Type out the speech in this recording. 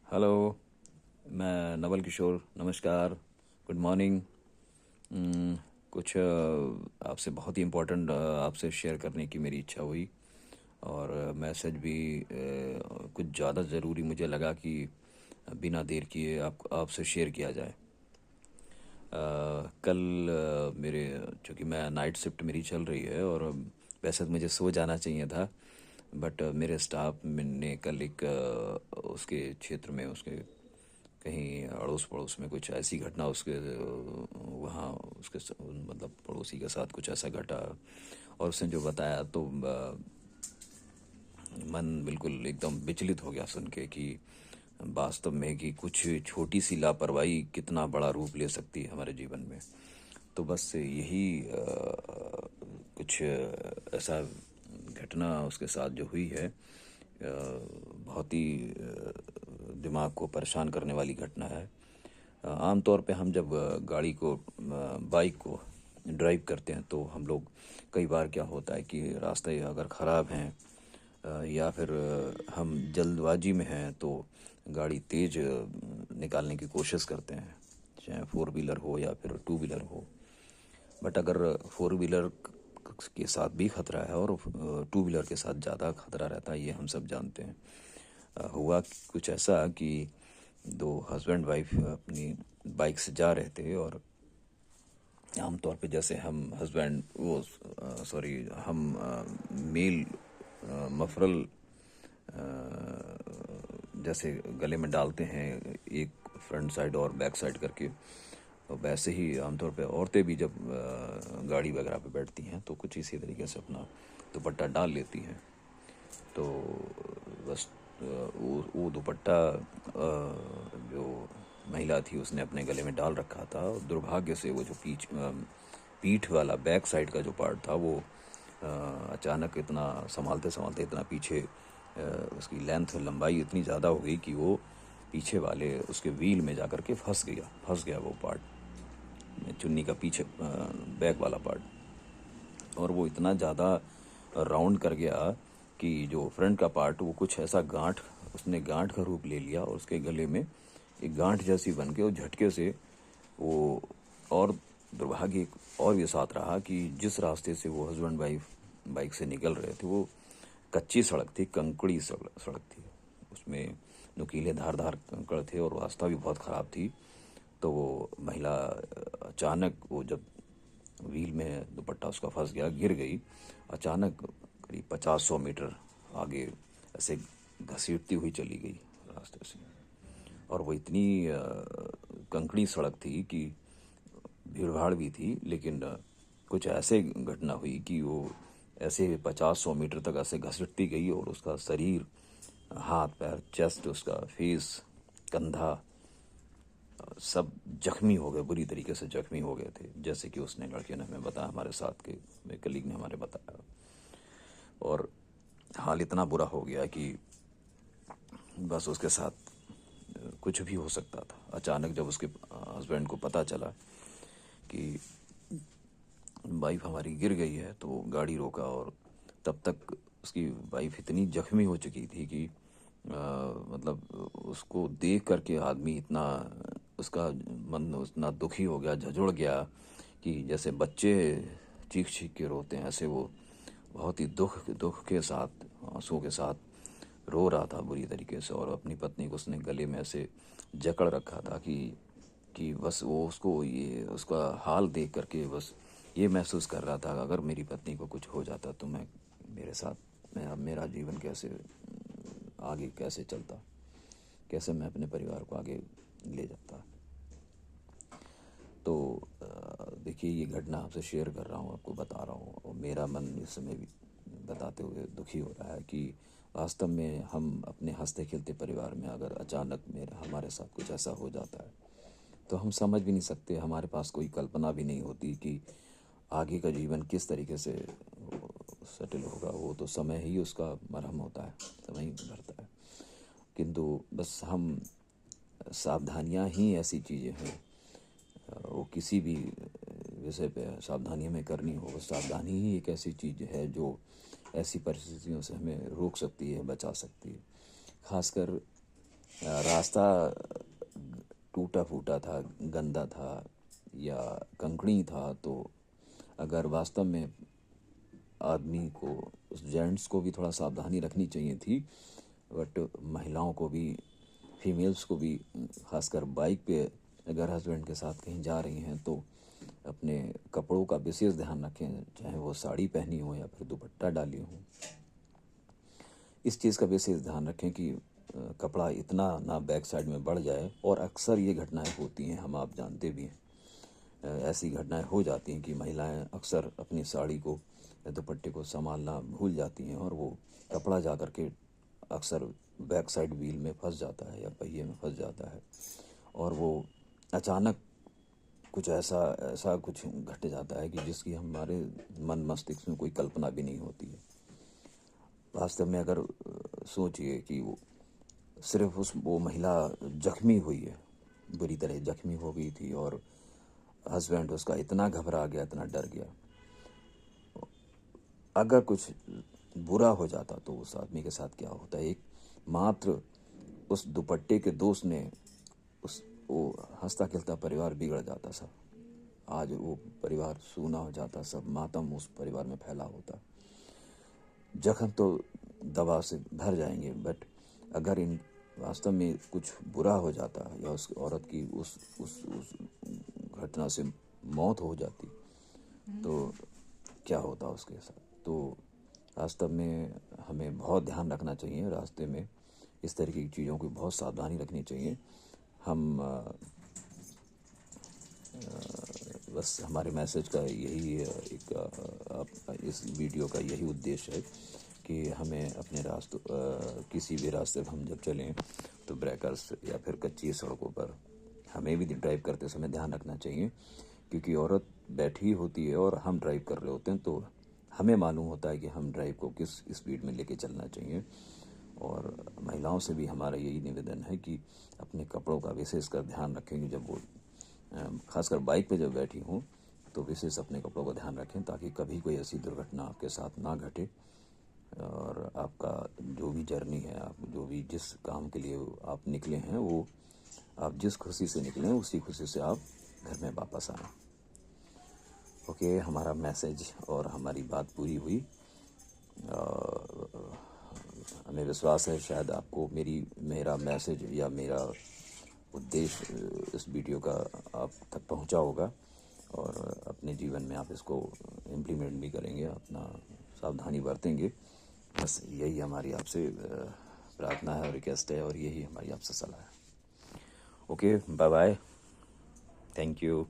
Hello. मैं नवल किशोर, नमस्कार, good morning. कुछ आपसे बहुत ही इम्पोर्टेंट आपसे शेयर करने की मेरी इच्छा हुई। और मैसेज भी कुछ ज़्यादा ज़रूरी मुझे लगा कि बिना देर किए आप आपसे शेयर किया जाए। कल मेरे चूँकि मैं नाइट शिफ्ट मेरी चल रही है और वैसे तो मुझे सो जाना चाहिए था, बट मेरे स्टाफ ने कल एक उसके क्षेत्र में उसके कहीं अड़ोस पड़ोस में कुछ ऐसी घटना उसके वहाँ मतलब पड़ोसी के साथ कुछ ऐसा घटा। और उसने जो बताया तो मन बिल्कुल एकदम विचलित हो गया सुन के कि वास्तव में कि कुछ छोटी सी लापरवाही कितना बड़ा रूप ले सकती है हमारे जीवन में। तो बस यही कुछ ऐसा घटना उसके साथ जो हुई है, बहुत ही दिमाग को परेशान करने वाली घटना है। आम तौर पे हम जब गाड़ी को बाइक को ड्राइव करते हैं तो हम लोग कई बार क्या होता है कि रास्ते अगर ख़राब हैं या फिर हम जल्दबाजी में हैं तो गाड़ी तेज़ निकालने की कोशिश करते हैं, चाहे फोर व्हीलर हो या फिर टू व्हीलर हो। बट अगर फोर व्हीलर के साथ भी खतरा है और टू व्हीलर के साथ ज़्यादा खतरा रहता है, ये हम सब जानते हैं। हुआ कुछ ऐसा कि दो हस्बैंड वाइफ अपनी बाइक से जा रहे थे और आम तौर पे जैसे हम हस्बैंड वो सॉरी हम मेल मफरल जैसे गले में डालते हैं, एक फ्रंट साइड और बैक साइड करके। तो वैसे ही आमतौर पे औरतें भी जब गाड़ी वगैरह पे बैठती हैं तो कुछ इसी तरीके से अपना दुपट्टा डाल लेती हैं। तो बस वो दुपट्टा जो महिला थी उसने अपने गले में डाल रखा था। और दुर्भाग्य से वो जो पीठ वाला बैक साइड का जो पार्ट था वो अचानक इतना संभालते संभालते इतना पीछे उसकी लेंथ लंबाई इतनी ज़्यादा हो गई कि वो पीछे वाले उसके व्हील में जाकर के फंस गया वो पार्ट, चुन्नी का पीछे बैक वाला पार्ट। और वो इतना ज़्यादा राउंड कर गया कि जो फ्रंट का पार्ट वो कुछ ऐसा गांठ, उसने गांठ का रूप ले लिया और उसके गले में एक गांठ जैसी बन के और झटके से वो। और दुर्भाग्य एक और भी साथ रहा कि जिस रास्ते से वो हस्बैंड वाइफ बाइक से निकल रहे थे वो कच्ची सड़क थी, कंकड़ी सड़क थी। उसमें नुकीले धारदार कंकड़ थे और रास्ता भी बहुत ख़राब थी। तो वो महिला अचानक वो जब व्हील में दुपट्टा उसका फंस गया, गिर गई अचानक, करीब 50-100 मीटर आगे ऐसे घसीटती हुई चली गई रास्ते से। और वो इतनी कंकड़ी सड़क थी कि भीड़ भाड़ भी थी, लेकिन कुछ ऐसे घटना हुई कि वो ऐसे 50-100 मीटर तक ऐसे घसीटती गई और उसका शरीर, हाथ पैर, चेस्ट, उसका फेस, कंधा, सब जख्मी हो गए, बुरी तरीके से जख्मी हो गए थे, जैसे कि उसने लड़के ने हमें बताया, हमारे साथ के मेरे कलीग ने हमारे बताया। और हाल इतना बुरा हो गया कि बस उसके साथ कुछ भी हो सकता था। अचानक जब उसके हस्बैंड को पता चला कि वाइफ हमारी गिर गई है तो वो गाड़ी रोका। और तब तक उसकी वाइफ इतनी जख्मी हो चुकी थी कि मतलब उसको देख करके आदमी इतना, उसका मन उतना दुखी हो गया, झंझुड़ गया कि जैसे बच्चे चीख चीख के रोते हैं, ऐसे वो बहुत ही दुख दुख के साथ, आंसुओं के साथ रो रहा था बुरी तरीके से। और अपनी पत्नी को उसने गले में ऐसे जकड़ रखा था कि बस वो उसको ये उसका हाल देख करके बस ये महसूस कर रहा था, अगर मेरी पत्नी को कुछ हो जाता तो मैं मेरे साथ मैं अब मेरा जीवन कैसे आगे कैसे चलता, कैसे मैं अपने परिवार को आगे ले जाता। तो देखिए, ये घटना आपसे शेयर कर रहा हूँ, आपको बता रहा हूँ, और मेरा मन इस समय भी बताते हुए दुखी हो रहा है कि वास्तव में हम अपने हंसते खेलते परिवार में अगर अचानक मेरा हमारे साथ कुछ ऐसा हो जाता है तो हम समझ भी नहीं सकते, हमारे पास कोई कल्पना भी नहीं होती कि आगे का जीवन किस तरीके से सेटल होगा। वो तो समय ही उसका मरहम होता है, समय ही भरता है। किंतु बस हम सावधानियां ही ऐसी चीज़ें हैं, वो किसी भी विषय पे सावधानी हमें करनी हो, बस सावधानी ही एक ऐसी चीज़ है जो ऐसी परिस्थितियों से हमें रोक सकती है, बचा सकती है। खासकर रास्ता टूटा फूटा था, गंदा था या कंकड़ी था, तो अगर वास्तव में आदमी को, उस जेंट्स को भी थोड़ा सावधानी रखनी चाहिए थी, बट महिलाओं को भी, फीमेल्स को भी, खासकर बाइक पे अगर हस्बैंड के साथ कहीं जा रही हैं तो अपने कपड़ों का विशेष ध्यान रखें, चाहे वो साड़ी पहनी हो या फिर दुपट्टा डाली हो। इस चीज़ का विशेष ध्यान रखें कि कपड़ा इतना ना बैक साइड में बढ़ जाए। और अक्सर ये घटनाएं होती हैं, हम आप जानते भी हैं, ऐसी घटनाएं हो जाती हैं कि महिलाएं अक्सर अपनी साड़ी को या दुपट्टे को संभालना भूल जाती हैं और वो कपड़ा जा कर के अक्सर बैक साइड व्हील में फंस जाता है या पहिए में फंस जाता है, और वो अचानक कुछ ऐसा ऐसा कुछ घट जाता है कि जिसकी हमारे मन मस्तिष्क में कोई कल्पना भी नहीं होती है। वास्तव में अगर सोचिए कि वो सिर्फ वो महिला जख्मी हुई है, बुरी तरह जख्मी हो गई थी, और हस्बैंड उसका इतना घबरा गया, इतना डर गया। अगर कुछ बुरा हो जाता तो उस आदमी के साथ क्या होता है? एक मात्र उस दुपट्टे के दोष ने उस वो हंसता खेलता परिवार बिगड़ जाता सब। आज वो परिवार सूना हो जाता, सब मातम उस परिवार में फैला होता। जख्म तो दवा से भर जाएंगे, बट अगर इन वास्तव में कुछ बुरा हो जाता या उस औरत की उस घटना से मौत हो जाती तो क्या होता उसके साथ? तो वास्तव में हमें बहुत ध्यान रखना चाहिए रास्ते में, इस तरीके की चीज़ों की बहुत सावधानी रखनी चाहिए। हम बस हमारे मैसेज का यही इस वीडियो का यही उद्देश्य है कि हमें अपने रास्तों किसी भी रास्ते पर हम जब चलें तो ब्रेकर्स या फिर कच्ची सड़कों पर हमें भी ड्राइव करते समय ध्यान रखना चाहिए, क्योंकि औरत बैठी होती है और हम ड्राइव कर रहे होते हैं, तो हमें मालूम होता है कि हम ड्राइव को किस स्पीड में लेके चलना चाहिए। और महिलाओं से भी हमारा यही निवेदन है कि अपने कपड़ों का विशेष कर ध्यान रखें कि जब वो खासकर बाइक पे जब बैठी हूँ तो विशेष अपने कपड़ों का ध्यान रखें, ताकि कभी कोई ऐसी दुर्घटना आपके साथ ना घटे। और आपका जो भी जर्नी है, आप जो भी जिस काम के लिए आप निकले हैं, वो आप जिस खुशी से निकले हैं उसी खुशी से आप घर में वापस आएँ। ओके, हमारा मैसेज और हमारी बात पूरी हुई। हमें विश्वास है शायद आपको मेरा मैसेज या मेरा उद्देश्य इस वीडियो का आप तक पहुंचा होगा, और अपने जीवन में आप इसको इम्प्लीमेंट भी करेंगे, अपना सावधानी बरतेंगे। बस यही हमारी आपसे प्रार्थना है और रिक्वेस्ट है, और यही हमारी आपसे सलाह है। Okay, bye bye, thank you.